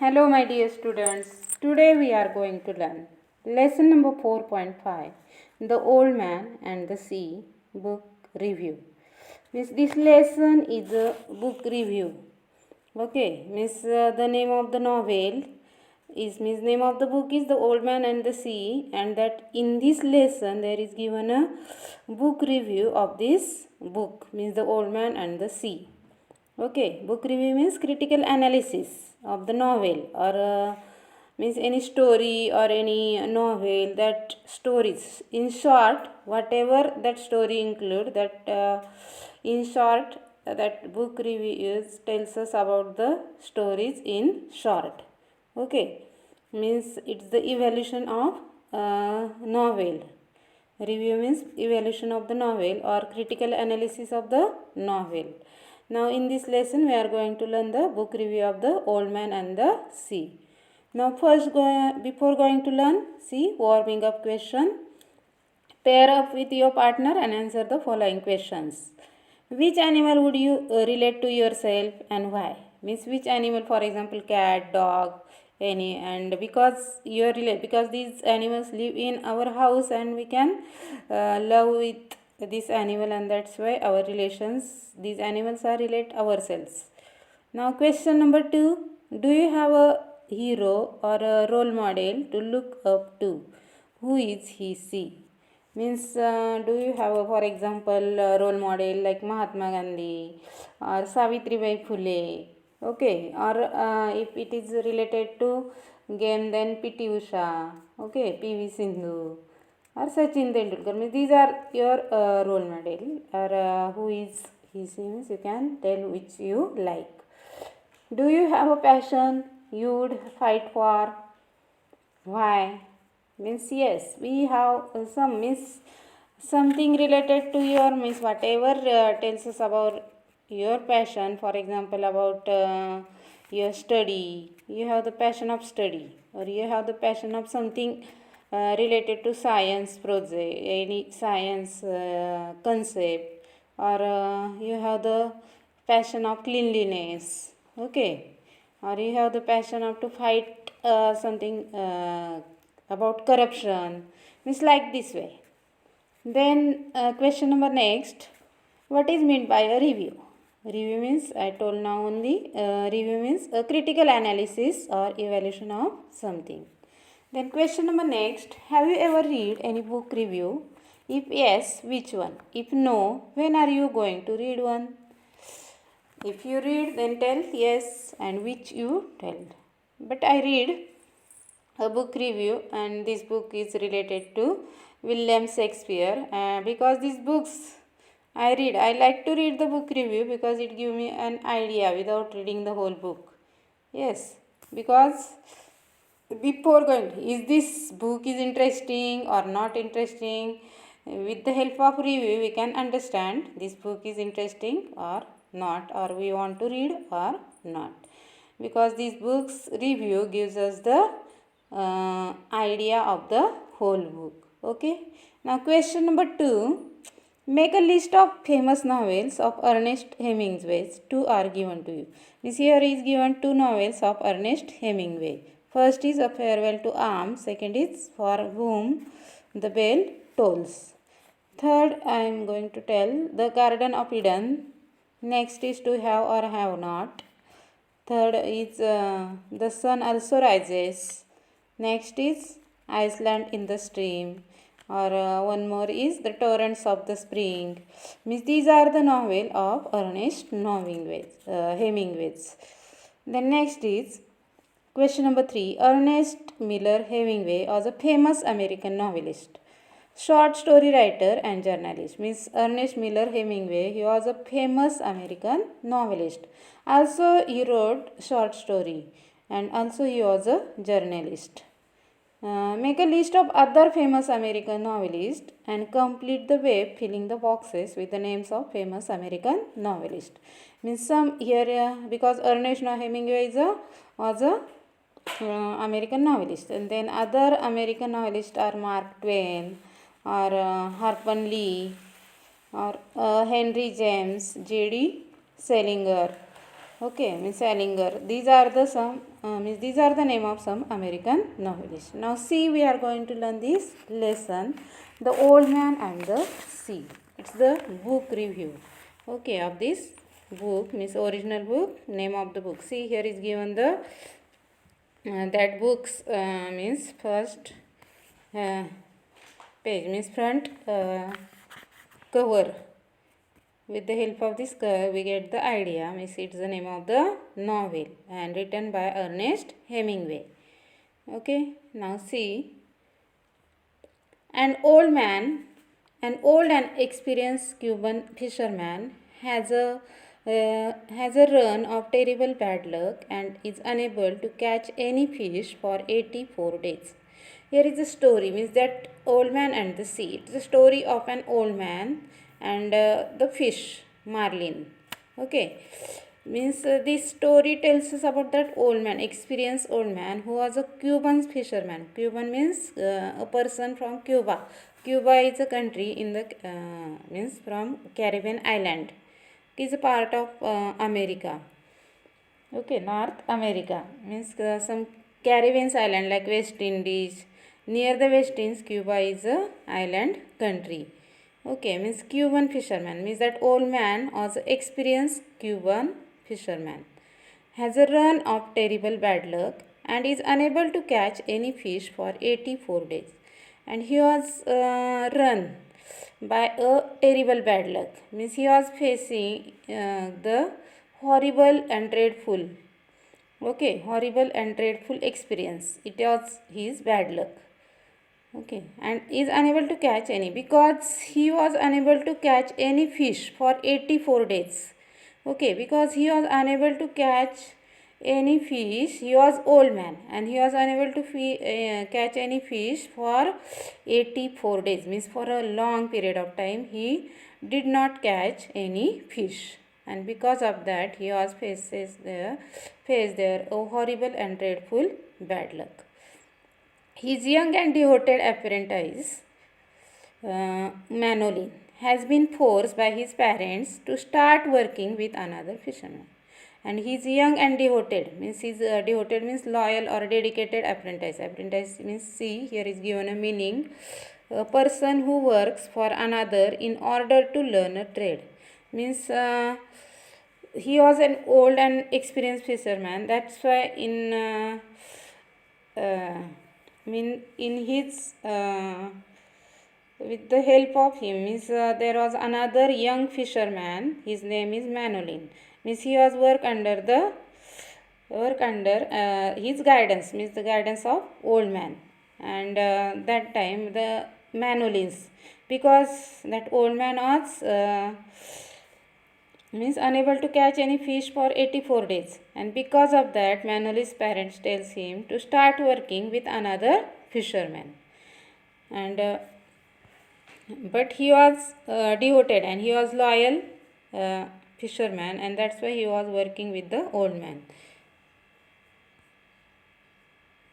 Hello, my dear students. Today we are going to learn lesson number 4.5, The Old Man and the Sea book review. This lesson is a book review. Okay, the name of the novel is name of the book is The Old Man and the Sea, and that in this lesson there is given a book review of this book, The Old Man and the Sea. Okay, book review means critical analysis of the novel or means any story or any novel, that stories. In short, whatever that story include, that in short, that book review tells us about the stories in short. Okay, means it's the evaluation of novel. Review means evaluation of the novel or critical analysis of the novel. Now in this lesson we are going to learn the book review of The Old Man and the Sea. Now before going to learn, see warming up question. Pair up with your partner and answer the following questions. Which animal would you relate to yourself and why? Means which animal, for example cat, dog, any, and because these animals live in our house and we can love with this animal, and that's why our relations, these animals are relate ourselves. Now question number 2, do you have a hero or a role model to look up to? Who is he, she? Means do you have a, for example role model like Mahatma Gandhi or Savitribai Phule? Okay, or if it is related to game, then PT Usha, okay, PV Sindhu or Sachin Tendulkar. Means these are your role model, or who is he, means you can tell which you like. Do you have a passion you would fight for? Why? Means yes, we have some, means something related to your, means whatever tells us about your passion. For example, about your study, you have the passion of study, or you have the passion of something related to science project, any science concept, or you have the passion of cleanliness. Okay, or you have the passion of to fight something about corruption, means like this way. Then question number next, what is meant by a review? Review means, I told now only, review means a critical analysis or evaluation of something. Then question number next, have you ever read any book review? If yes, which one? If no, when are you going to read one? If you read, then tell yes, and which you tell. But I read a book review, and this book is related to William Shakespeare, because these books I like to read the book review because it gives me an idea without reading the whole book. Yes, because before going, is this book is interesting or not interesting? With the help of review, we can understand this book is interesting or not, or we want to read or not. Because these books review gives us the idea of the whole book. Okay. Now question number 2. Make a list of famous novels of Ernest Hemingway. 2 are given to you. This here is given 2 novels of Ernest Hemingway. First is A Farewell to Arms. Second is For Whom the Bell Tolls. Third, I am going to tell The Garden of Eden. Next is To Have or Have Not. Third is The Sun Also Rises. Next is Iceland in the Stream, or one more is The Torrents of the Spring. Means these are the novel of Ernest Hemingway. Then next is question number 3. Ernest Miller Hemingway was a famous American novelist, short story writer and journalist. Means Ernest Miller Hemingway, he was a famous American novelist. Also he wrote short story, and also he was a journalist. Make a list of other famous American novelists and complete the web filling the boxes with the names of famous American novelists. Means some here because Ernest Hemingway was a American novelist, and then other American novelists are Mark Twain or Harper Lee or Henry James, J.D. Salinger, Okay, Miss Salinger. These are the these are the name of some American novelists. Now see, we are going to learn this lesson, The Old Man and the Sea. It's the book review. Okay, of this book, Miss original book, name of the book. See, here is given the that books means first uh, page means front cover. With the help of this curve, we get the idea. Means it's the name of the novel and written by Ernest Hemingway. Okay, now see. An old man, an old and experienced Cuban fisherman has a run of terrible bad luck and is unable to catch any fish for 84 days. Here is a story, means that old man and the sea. It's the story of an old man and the fish, marlin. Okay, means this story tells us about that old man, experienced old man who was a Cuban fisherman. Cuban means a person from Cuba. Cuba is a country in the means from Caribbean island. It is a part of America. Okay, North America means some Caribbean island like West Indies. Near the West Indies, Cuba is a island country. Okay, means Cuban fisherman means that old man was experienced Cuban fisherman has a run of terrible bad luck and is unable to catch any fish for 84 days. And he was run by a terrible bad luck means he was facing the horrible and dreadful experience. It was his bad luck. Okay, and is unable to catch any because he was unable to catch any fish for 84 days. Okay, because he was unable to catch any fish, he was old man and he was unable to catch any fish for 84 days, means for a long period of time he did not catch any fish, and because of that he was faced there a horrible and dreadful bad luck. His young and devoted apprentice, Manolin, has been forced by his parents to start working with another fisherman. And he is young and devoted means devoted means loyal or dedicated apprentice. Apprentice means see, here is given a meaning, a person who works for another in order to learn a trade. Means he was an old and experienced fisherman. That's why in his with the help of him means there was another young fisherman, his name is Manolin, means he was work under his guidance, means the guidance of old man. And that time the Manolins, because that old man was means unable to catch any fish for 84 days, and because of that Manolis parents tells him to start working with another fisherman. And but he was devoted and he was loyal fisherman, and that's why he was working with the old man.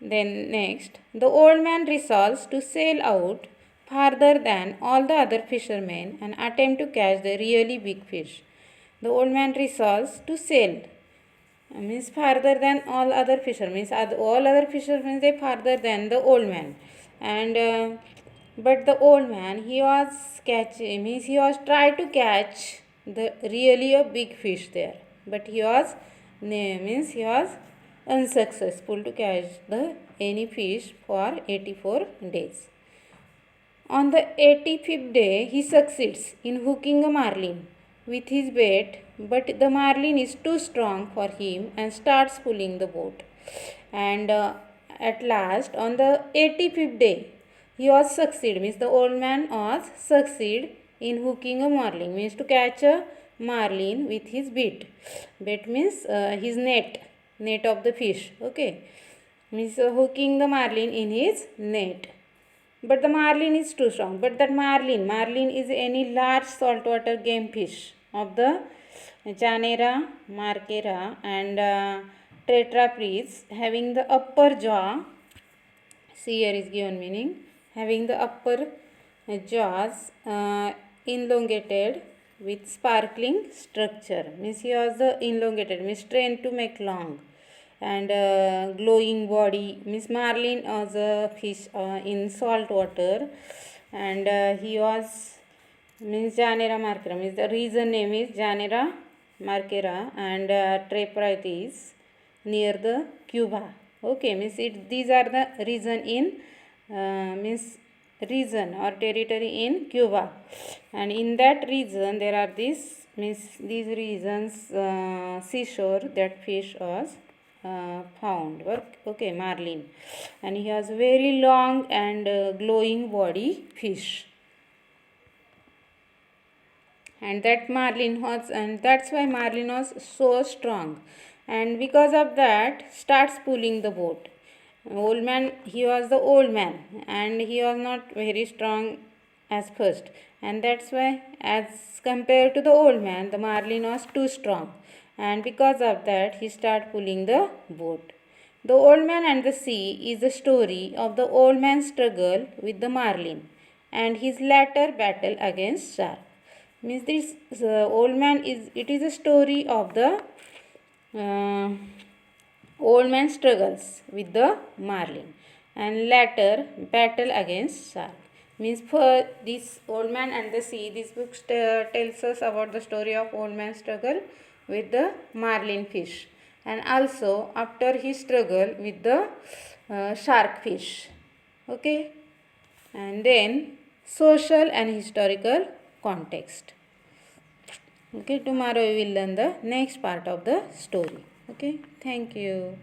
Then next, the old man resolves to sail out farther than all the other fishermen and attempt to catch the really big fish. The old man resolves to sail means farther than all other fishermen, means all other fishermen they farther than the old man. And but the old man, he was catching, means he was trying to catch the really a big fish there, but he was unsuccessful to catch the any fish for 84 days. On the 85th day, he succeeds in hooking a marlin with his bait, but the marlin is too strong for him and starts pulling the boat. And at last, on the 85th day, he was succeed, means the old man was succeed in hooking a marlin, means to catch a marlin with his bait. Bait means his net of the fish. Okay, means hooking the marlin in his net. But the marlin is too strong. But that marlin is any large saltwater game fish of the Chanera, Markera and Tetraprids, having the upper jaw. See, here is given meaning, having the upper jaws elongated with sparkling structure. Means he was the elongated, means trained to make long and glowing body. Means marlin was a fish in salt water, and he was means Janera markera, means the region name is Janera markera, and Traperites near the Cuba. Okay, means these are the region in means region or territory in Cuba, and in that region there are these regions seashore that fish was found. Okay, marlin, and he has very long and glowing body fish, and that's why marlin was so strong, and because of that starts pulling the boat. Old man, he was the old man, and he was not very strong as first, and that's why as compared to the old man, the marlin was too strong, and because of that he started pulling the boat. The Old Man and the Sea is the story of the old man's struggle with the marlin and his later battle against shark. Means this old man is a story of the uh, old man struggles with the marlin and later battle against shark. Means for this Old Man and the Sea, this book tells us about the story of old man's struggle with the marlin fish, and also after his struggle with the shark fish. Okay, and then social and historical context. Okay, tomorrow we will learn the next part of the story. Okay, thank you.